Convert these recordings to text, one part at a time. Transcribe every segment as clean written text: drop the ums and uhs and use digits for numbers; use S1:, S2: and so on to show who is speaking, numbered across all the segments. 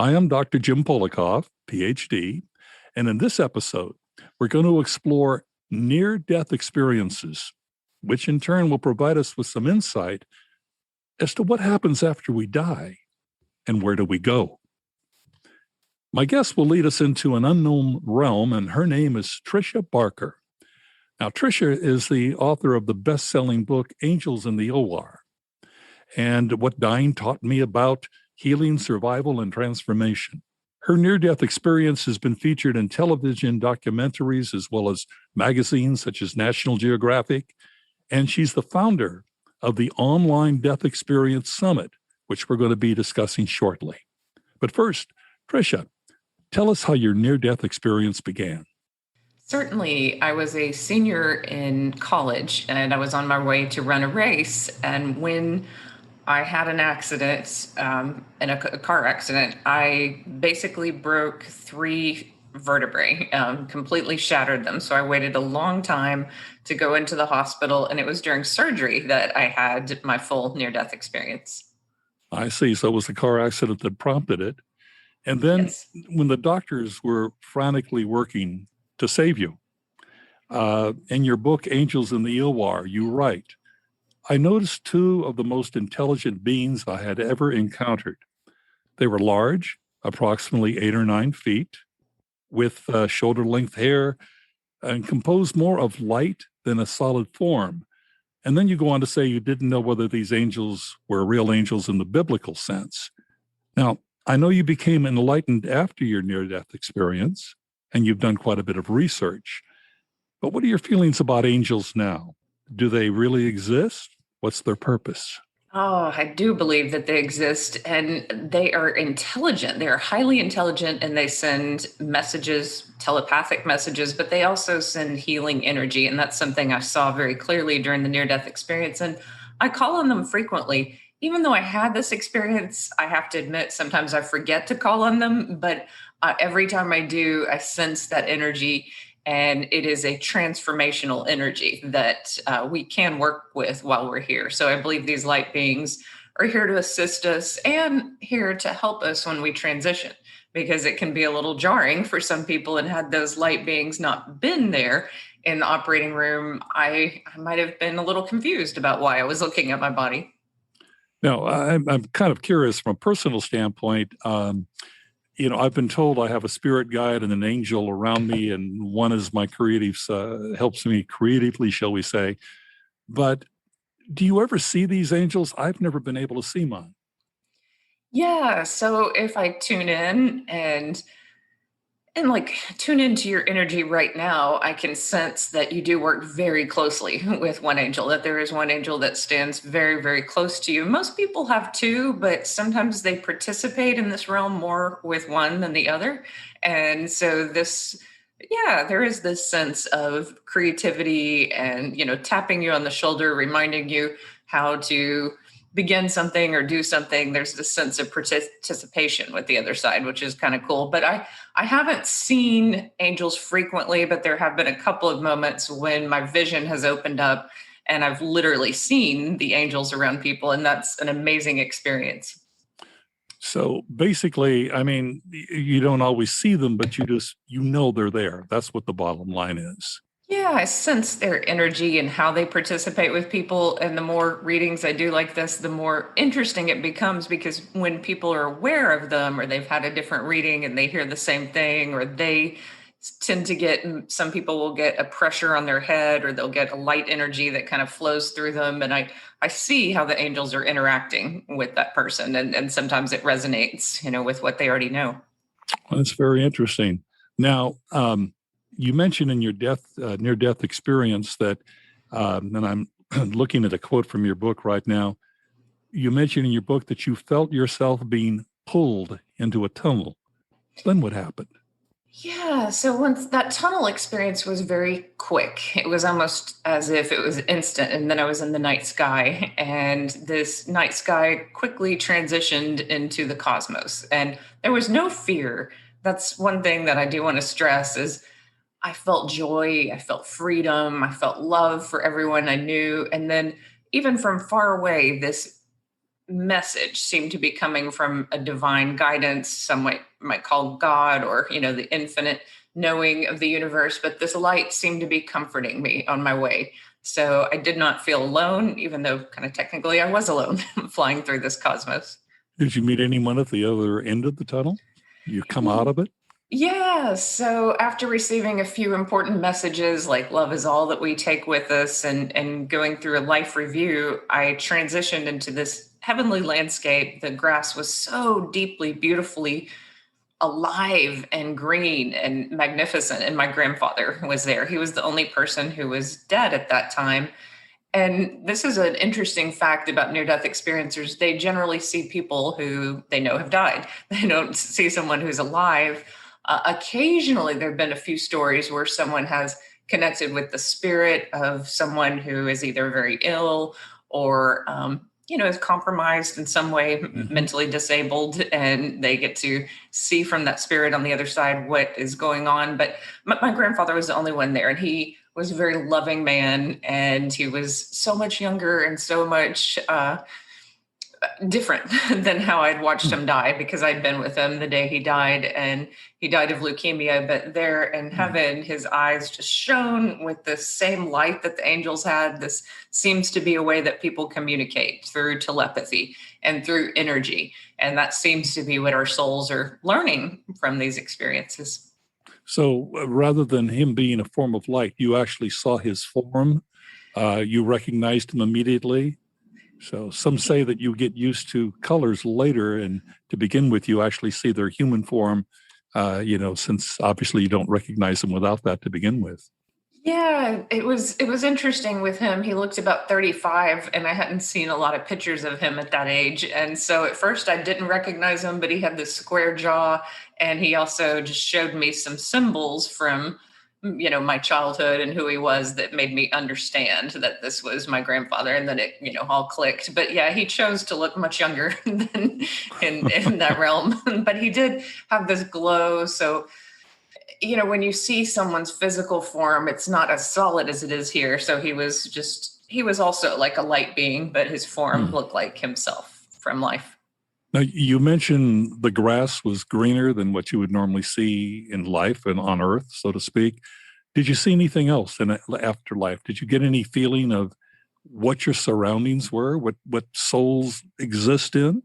S1: I am Dr. Jim Polakof, PhD, and in this episode, we're going to explore near-death experiences, which in turn will provide us with some insight as to what happens after we die and where do we go. My guest will lead us into an unknown realm, and her name is Tricia Barker. Now, Tricia is the author of the best-selling book, Angels in the OR, and What Dying Taught Me About Healing, Survival, and Transformation. Her near-death experience has been featured in television documentaries as well as magazines such as National Geographic, and she's the founder of the Online Death Experience Summit, which we're going to be discussing shortly. But first, Tricia, tell us how your near-death experience began.
S2: Certainly. I was a senior in college and I was on my way to run a race. And when I had an accident, in a car accident, I basically broke three vertebrae, completely shattered them. So I waited a long time to go into the hospital, and it was during surgery that I had my full near-death experience.
S1: I see. So it was the car accident that prompted it. And then
S2: Yes.
S1: when the doctors were frantically working to save you, in your book, Angels in the OR, you write, I noticed two of the most intelligent beings I had ever encountered. They were large, approximately 8 or 9 feet, with shoulder-length hair and composed more of light than a solid form. And then you go on to say you didn't know whether these angels were real angels in the biblical sense. Now, I know you became enlightened after your near-death experience, and you've done quite a bit of research. But what are your feelings about angels now? Do they really exist? What's their purpose?
S2: Oh, I do believe that they exist and they are intelligent. They are highly intelligent and they send messages, telepathic messages, but they also send healing energy. And that's something I saw very clearly during the near death experience. And I call on them frequently. Even though I had this experience, I have to admit, sometimes I forget to call on them. But every time I do, I sense that energy. And it is a transformational energy that we can work with while we're here. So I believe these light beings are here to assist us and here to help us when we transition, because it can be a little jarring for some people. And had those light beings not been there in the operating room, I might have been a little confused about why I was looking at my body.
S1: Now, I'm kind of curious from a personal standpoint. I've been told I have a spirit guide and an angel around me, and one is my creatives, helps me creatively, shall we say. But do you ever see these angels? I've never been able to see mine.
S2: Yeah. So if I tune in and like tune into your energy right now, I can sense that you do work very closely with one angel, that there is one angel that stands very, very close to you. Most people have two, but sometimes they participate in this realm more with one than the other. And so there is this sense of creativity and, tapping you on the shoulder, reminding you how to begin something or do something. There's this sense of participation with the other side, which is kind of cool. But I haven't seen angels frequently, but there have been a couple of moments when my vision has opened up and I've literally seen the angels around people. And that's an amazing experience.
S1: So basically, I mean, you don't always see them, but you know they're there. That's what the bottom line is.
S2: Yeah, I sense their energy and how they participate with people. And the more readings I do like this, the more interesting it becomes, because when people are aware of them or they've had a different reading and they hear the same thing, or they tend to get, some people will get a pressure on their head or they'll get a light energy that kind of flows through them. And I see how the angels are interacting with that person. And sometimes it resonates, with what they already know.
S1: Well, that's very interesting. Now, you mentioned in your near-death experience that, and I'm looking at a quote from your book right now. You mentioned in your book that you felt yourself being pulled into a tunnel. Then what happened?
S2: Yeah, so once that tunnel experience was very quick. It was almost as if it was instant. And then I was in the night sky, and this night sky quickly transitioned into the cosmos. And there was no fear. That's one thing that I do want to stress is I felt joy, I felt freedom, I felt love for everyone I knew. And then even from far away, this message seemed to be coming from a divine guidance, some might call God, or the infinite knowing of the universe. But this light seemed to be comforting me on my way. So I did not feel alone, even though kind of technically I was alone flying through this cosmos.
S1: Did you meet anyone at the other end of the tunnel? You come out of it?
S2: Yeah. So after receiving a few important messages like love is all that we take with us, and going through a life review, I transitioned into this heavenly landscape. The grass was so deeply, beautifully alive and green and magnificent. And my grandfather was there. He was the only person who was dead at that time. And this is an interesting fact about near death experiencers. They generally see people who they know have died, they don't see someone who's alive. Occasionally, there have been a few stories where someone has connected with the spirit of someone who is either very ill or, is compromised in some way,
S1: Mm-hmm.
S2: mentally disabled, and they get to see from that spirit on the other side what is going on. But my grandfather was the only one there, and he was a very loving man, and he was so much younger and so much different than how I'd watched him die, because I'd been with him the day he died, and he died of leukemia. But there in
S1: Mm-hmm.
S2: heaven, his eyes just shone with the same light that the angels had. This seems to be a way that people communicate through telepathy and through energy. And that seems to be what our souls are learning from these experiences.
S1: So rather than him being a form of light, you actually saw his form. You recognized him immediately. So some say that you get used to colors later, and to begin with, you actually see their human form. Since obviously you don't recognize them without that to begin with.
S2: Yeah, it was interesting with him. He looked about 35, and I hadn't seen a lot of pictures of him at that age. And so at first I didn't recognize him, but he had this square jaw, and he also just showed me some symbols from my childhood and who he was, that made me understand that this was my grandfather, and then it all clicked. But yeah, he chose to look much younger than in that realm. But he did have this glow. So when you see someone's physical form, it's not as solid as it is here. So he was also like a light being, but his form
S1: Hmm.
S2: looked like himself from life.
S1: Now, you mentioned the grass was greener than what you would normally see in life and on Earth, so to speak. Did you see anything else in the afterlife? Did you get any feeling of what your surroundings were, what souls exist in?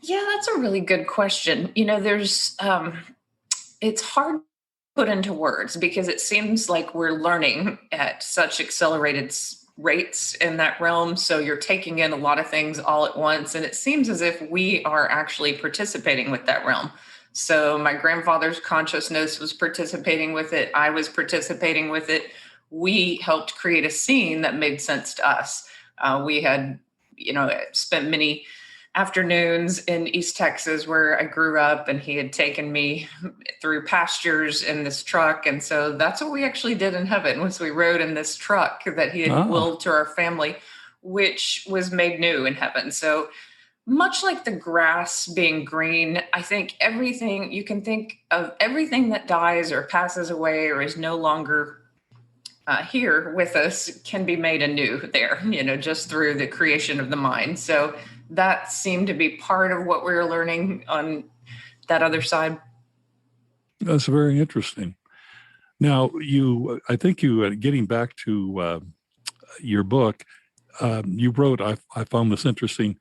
S2: Yeah, that's a really good question. There's it's hard to put into words, because it seems like we're learning at such accelerated rates in that realm. So you're taking in a lot of things all at once, and it seems as if we are actually participating with that realm. So my grandfather's consciousness was participating with it, I was participating with it. We helped create a scene that made sense to us. We had spent many afternoons in East Texas where I grew up, and he had taken me through pastures in this truck. And so that's what we actually did in heaven, was we rode in this truck that he had
S1: Ah,
S2: willed to our family, which was made new in heaven. So much like the grass being green, I think everything you can think of, everything that dies or passes away or is no longer here with us, can be made anew there, just through the creation of the mind. So that seemed to be part of what we were learning on that other side.
S1: that's very interesting. Now, I think getting back to your book, you wrote, I found this interesting.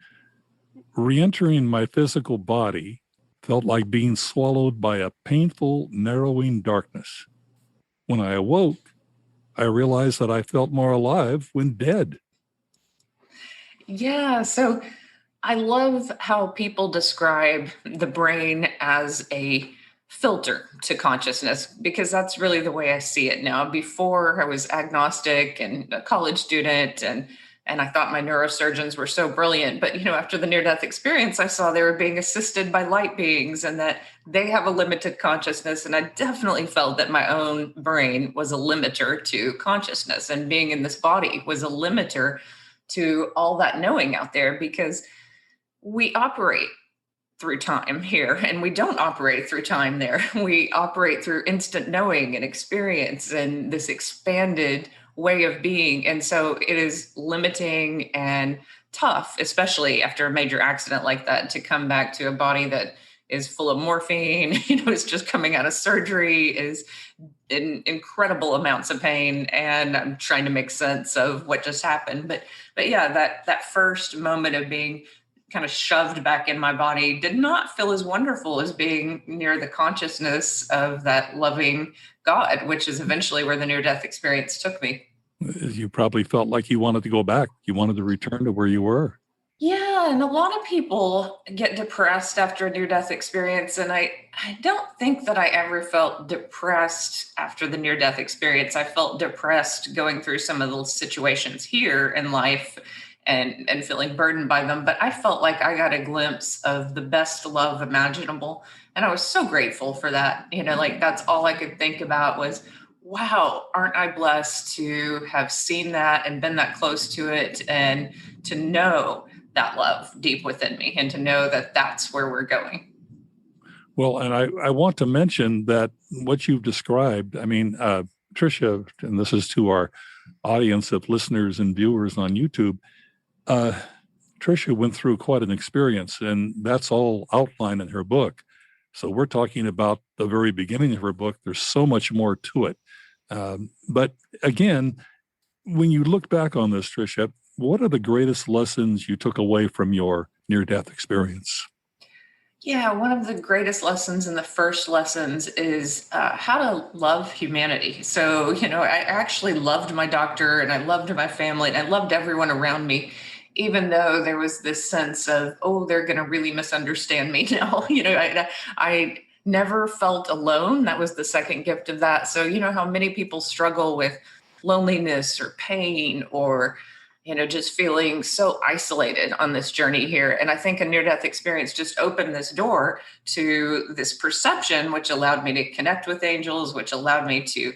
S1: Re-entering my physical body felt like being swallowed by a painful, narrowing darkness. When I awoke, I realized that I felt more alive when dead.
S2: Yeah. So I love how people describe the brain as a filter to consciousness, because that's really the way I see it now. Before, I was agnostic and a college student, and I thought my neurosurgeons were so brilliant. But after the near death experience, I saw they were being assisted by light beings, and that they have a limited consciousness. And I definitely felt that my own brain was a limiter to consciousness, and being in this body was a limiter to all that knowing out there, because we operate through time here, and we don't operate through time there. We operate through instant knowing and experience and this expanded way of being. And so it is limiting and tough, especially after a major accident like that, to come back to a body that is full of morphine, is just coming out of surgery, is in incredible amounts of pain, and I'm trying to make sense of what just happened. But yeah, that first moment of being kind of shoved back in my body did not feel as wonderful as being near the consciousness of that loving God, which is eventually where the near death experience took me.
S1: You probably felt like you wanted to go back. You wanted to return to where you were.
S2: Yeah, and a lot of people get depressed after a near death experience. And I don't think that I ever felt depressed after the near death experience. I felt depressed going through some of those situations here in life and feeling burdened by them. But I felt like I got a glimpse of the best love imaginable. And I was so grateful for that. Like that's all I could think about was, wow, aren't I blessed to have seen that and been that close to it, and to know that love deep within me, and to know that that's where we're going.
S1: Well, and I want to mention that what you've described, I mean, Tricia, and this is to our audience of listeners and viewers on YouTube, uh, Tricia went through quite an experience, and that's all outlined in her book. So we're talking about the very beginning of her book. There's so much more to it. But again, when you look back on this, Tricia, what are the greatest lessons you took away from your near-death experience?
S2: Yeah, one of the greatest lessons and the first lessons is how to love humanity. So, I actually loved my doctor, and I loved my family, and I loved everyone around me, even though there was this sense of, oh, they're going to really misunderstand me now. I never felt alone. That was the second gift of that. So, how many people struggle with loneliness or pain, or just feeling so isolated on this journey here. And I think a near death experience just opened this door to this perception, which allowed me to connect with angels, which allowed me to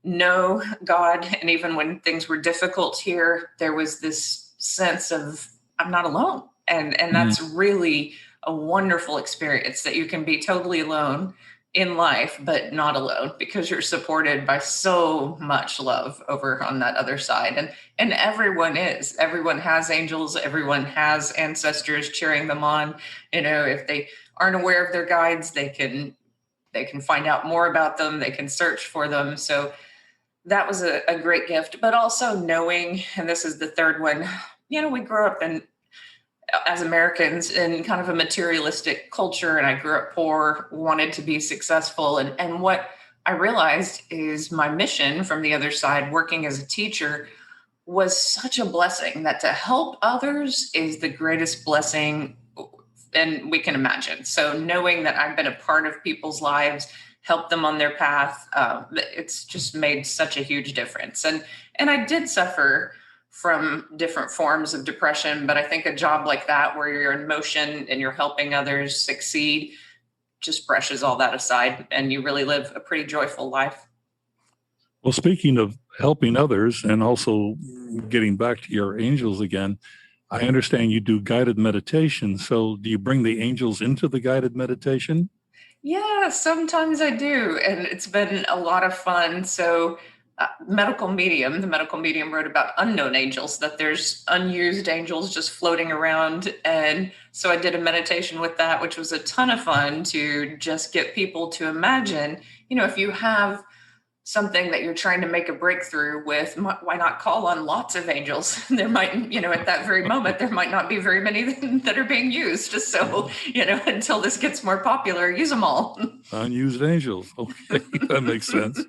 S2: know God. And even when things were difficult here, there was this sense of, I'm not alone. And
S1: Mm.
S2: that's really a wonderful experience, that you can be totally alone in life, but not alone, because you're supported by so much love over on that other side. And everyone has angels, everyone has ancestors cheering them on. If they aren't aware of their guides, they can find out more about them, they can search for them. So that was a great gift. But also knowing, and this is the third one, we grew up in, as Americans, in kind of a materialistic culture, and I grew up poor, wanted to be successful. And what I realized is my mission from the other side, working as a teacher, was such a blessing, that to help others is the greatest blessing and we can imagine. So knowing that I've been a part of people's lives, helped them on their path, it's just made such a huge difference. And I did suffer from different forms of depression, but I think a job like that, where you're in motion and you're helping others succeed, just brushes all that aside, and you really live a pretty joyful life.
S1: Well, speaking of helping others and also getting back to your angels again, I understand you do guided meditation. So do you bring the angels into the guided meditation?
S2: Yeah, sometimes I do, and it's been a lot of fun. So, the medical medium wrote about unknown angels, that there's unused angels just floating around. And so I did a meditation with that, which was a ton of fun, to just get people to imagine, if you have something that you're trying to make a breakthrough with, why not call on lots of angels? There might, at that very moment, there might not be very many that are being used. So, until this gets more popular, use them all.
S1: Unused angels. Okay, that makes sense.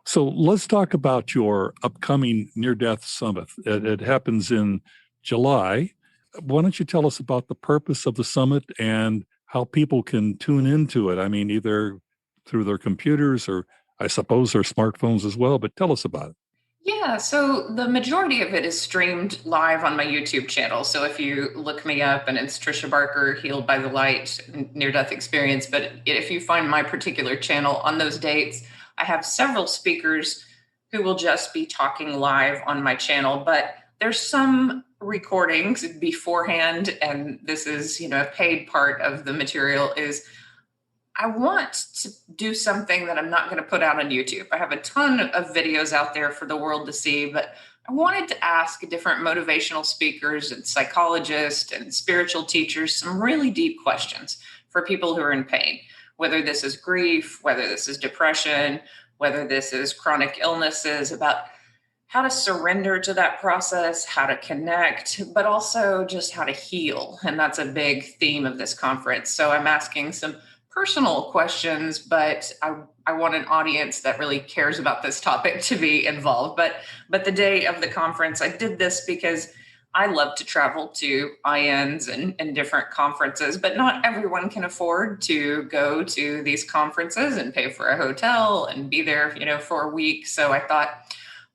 S1: So let's talk about your upcoming near death summit. It happens in July. Why don't you tell us about the purpose of the summit and how people can tune into it? I mean, either through their computers or I suppose their smartphones as well, but tell us about it.
S2: Yeah, so the majority of it is streamed live on my YouTube channel. So if you look me up, and it's Tricia Barker, Healed by the Light, Near Death Experience. But if you find my particular channel on those dates, I have several speakers who will just be talking live on my channel. But there's some recordings beforehand, and this is, a paid part of the material, is I want to do something that I'm not going to put out on YouTube. I have a ton of videos out there for the world to see, but I wanted to ask different motivational speakers and psychologists and spiritual teachers some really deep questions for people who are in pain, whether this is grief, whether this is depression, whether this is chronic illnesses, about how to surrender to that process, how to connect, but also just how to heal. And that's a big theme of this conference. So I'm asking some personal questions, but I want an audience that really cares about this topic to be involved. But the day of the conference, I did this because I love to travel to INs and different conferences, but not everyone can afford to go to these conferences and pay for a hotel and be there, for a week. So I thought,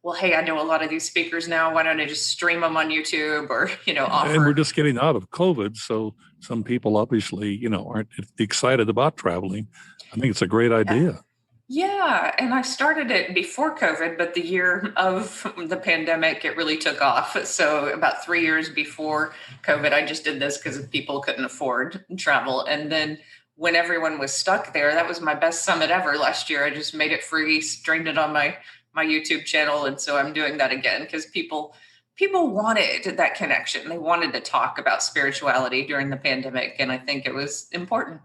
S2: well, hey, I know a lot of these speakers now. Why don't I just stream them on YouTube or,
S1: And we're
S2: offer?
S1: just getting out of COVID, so some people obviously, aren't excited about traveling. I think it's a great
S2: Yeah.
S1: idea.
S2: Yeah. And I started it before COVID, but the year of the pandemic, it really took off. So about 3 years before COVID, I just did this because people couldn't afford travel. And then when everyone was stuck there, that was my best summit ever last year. I just made it free, streamed it on my YouTube channel. And so I'm doing that again because people wanted that connection. They wanted to talk about spirituality during the pandemic. And I think it was important.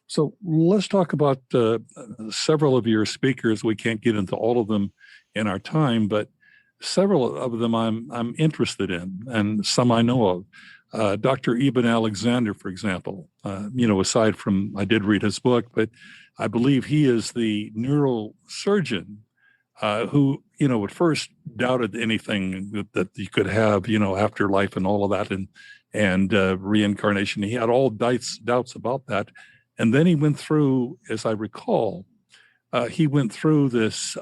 S1: So let's talk about several of your speakers. We can't get into all of them in our time, but several of them I'm interested in, and some I know of. Dr. Eben Alexander, for example. Aside from I did read his book, but I believe he is the neurosurgeon who at first doubted anything that you could have afterlife and all of that and reincarnation. He had all doubts about that, and then he went through, as I recall, he went through this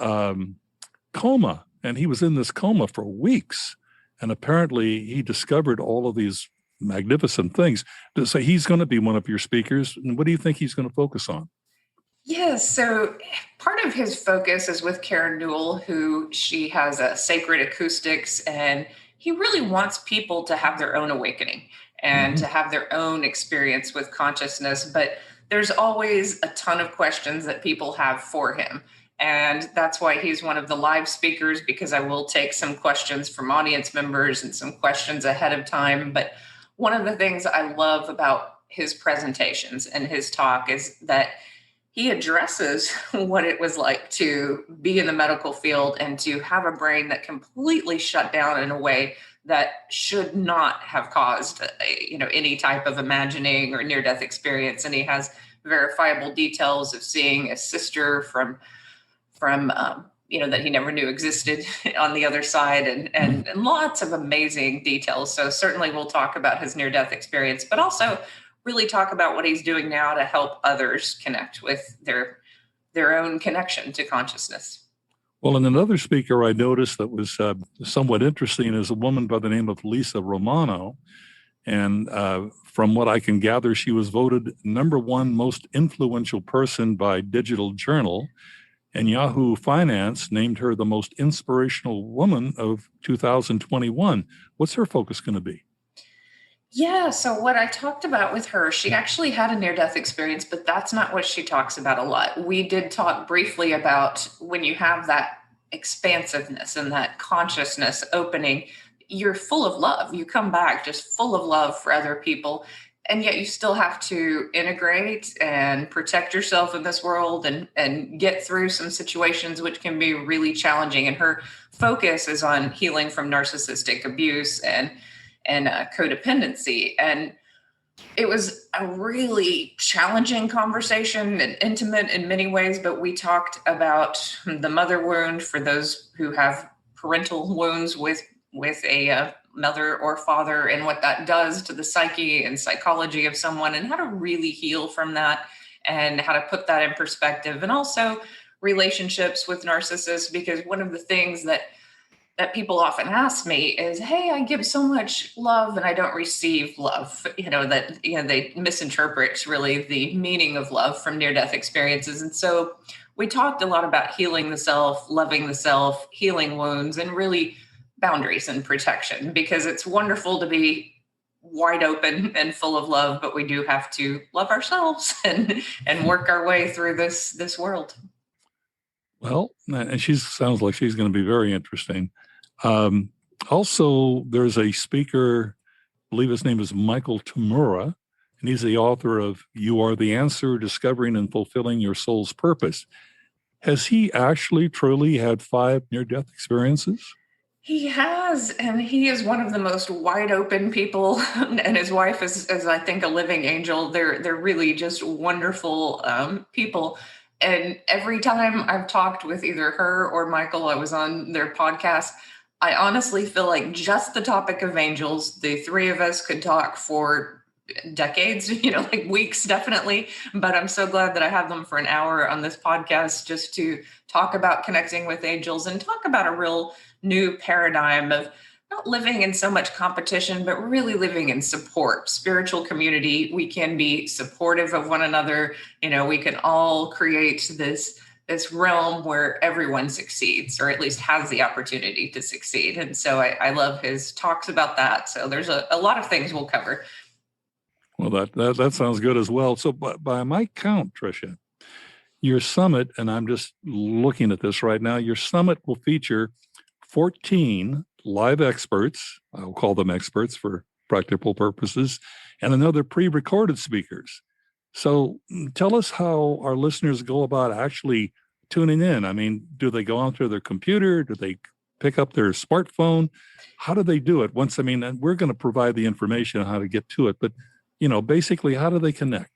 S1: coma, and he was in this coma for weeks, and apparently he discovered all of these magnificent things. So he's going to be one of your speakers, and what do you think he's going to focus on?
S2: Yes. So part of his focus is with Karen Newell, who she has a sacred acoustics, and he really wants people to have their own awakening and
S1: Mm-hmm.
S2: to have their own experience with consciousness. But there's always a ton of questions that people have for him. And that's why he's one of the live speakers, because I will take some questions from audience members and some questions ahead of time. But one of the things I love about his presentations and his talk is that he addresses what it was like to be in the medical field and to have a brain that completely shut down in a way that should not have caused any type of imagining or near death experience. And he has verifiable details of seeing a sister from that he never knew existed on the other side, and lots of amazing details. So certainly we'll talk about his near death experience, but also really talk about what he's doing now to help others connect with their own connection to consciousness.
S1: Well, and another speaker I noticed that was somewhat interesting is a woman by the name of Lisa Romano. And from what I can gather, she was voted #1 most influential person by Digital Journal. And Yahoo Finance named her the most inspirational woman of 2021. What's her focus going to be?
S2: Yeah, so what I talked about with her, she actually had a near death experience, but that's not what she talks about a lot. We did talk briefly about when you have that expansiveness and that consciousness opening, you're full of love. You come back just full of love for other people. And yet you still have to integrate and protect yourself in this world and get through some situations which can be really challenging. And her focus is on healing from narcissistic abuse and codependency. And it was a really challenging conversation and intimate in many ways, but we talked about the mother wound for those who have parental wounds with a mother or father, and what that does to the psyche and psychology of someone, and how to really heal from that and how to put that in perspective. And also relationships with narcissists, because one of the things that people often ask me is, hey, I give so much love and I don't receive love. They misinterpret really the meaning of love from near death experiences. And so we talked a lot about healing the self, loving the self, healing wounds, and really boundaries and protection, because it's wonderful to be wide open and full of love, but we do have to love ourselves and work our way through this world.
S1: Well, and she sounds like she's going to be very interesting. Um, Also, there's a speaker, I believe his name is Michael Tamura, and he's the author of You Are the Answer, Discovering and Fulfilling Your Soul's Purpose. Has he actually truly had 5 near-death experiences?
S2: He has, and he is one of the most wide open people. And his wife is I think, a living angel. They're really just wonderful people. And every time I've talked with either her or Michael, I was on their podcast. I honestly feel like just the topic of angels, the three of us could talk for decades, like weeks, definitely. But I'm so glad that I have them for an hour on this podcast just to talk about connecting with angels and talk about a real new paradigm of not living in so much competition, but really living in support, spiritual community. We can be supportive of one another. We can all create this realm where everyone succeeds, or at least has the opportunity to succeed. And so I love his talks about that. So there's a lot of things we'll cover.
S1: Well, that sounds good as well. So by my count, Tricia, your summit, and I'm just looking at this right now, your summit will feature 14 live experts, I'll call them experts for practical purposes, and another pre-recorded speakers. So tell us how our listeners go about actually tuning in. I mean, do they go onto their computer? Do they pick up their smartphone? How do they do it? And we're going to provide the information on how to get to it, but basically, how do they connect?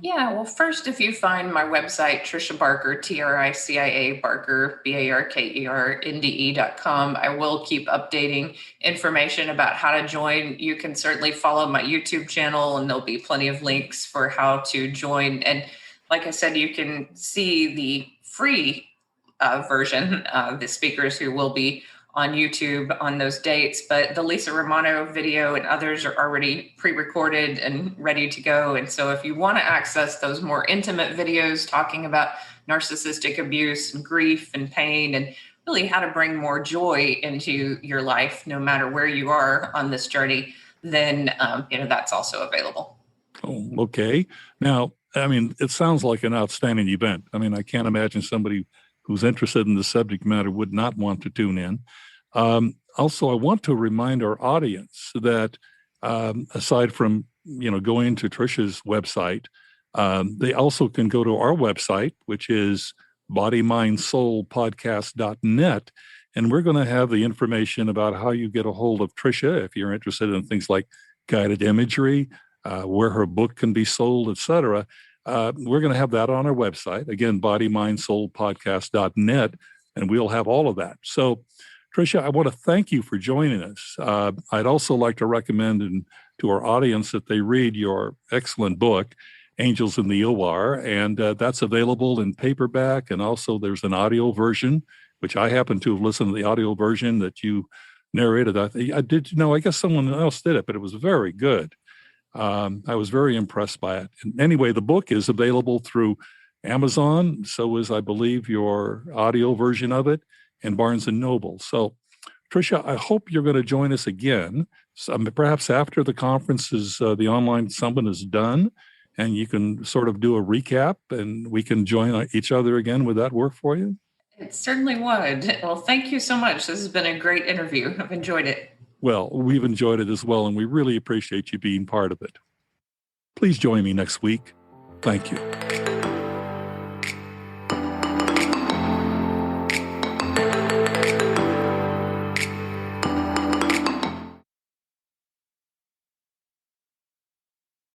S2: Yeah, well, first, if you find my website, Tricia Barker, Tricia Barker, BARKERNDE.com, I will keep updating information about how to join. You can certainly follow my YouTube channel, and there'll be plenty of links for how to join. And like I said, you can see the free version of the speakers who will be on YouTube on those dates, but the Lisa Romano video and others are already pre-recorded and ready to go. And so if you want to access those more intimate videos talking about narcissistic abuse and grief and pain and really how to bring more joy into your life, no matter where you are on this journey, then that's also available.
S1: Oh, okay. Now, it sounds like an outstanding event. I can't imagine somebody who's interested in the subject matter would not want to tune in. Also, I want to remind our audience that aside from going to Tricia's website, they also can go to our website, which is bodymindsoulpodcast.net, and we're going to have the information about how you get a hold of Tricia if you're interested in things like guided imagery, where her book can be sold, etc. We're going to have that on our website. Again, bodymindsoulpodcast.net, and we'll have all of that. So, Tricia, I want to thank you for joining us. I'd also like to recommend to our audience that they read your excellent book, Angels in the OR, and that's available in paperback, and also there's an audio version, which I happen to have listened to the audio version that you narrated. I guess someone else did it, but it was very good. I was very impressed by it. And anyway, the book is available through Amazon. So is, I believe, your audio version of it, and Barnes & Noble. So, Tricia, I hope you're going to join us again, perhaps after the conference the online summit is done, and you can sort of do a recap, and we can join each other again. Would that work for you?
S2: It certainly would. Well, thank you so much. This has been a great interview. I've enjoyed it.
S1: Well, we've enjoyed it as well, and we really appreciate you being part of it. Please join me next week. Thank you.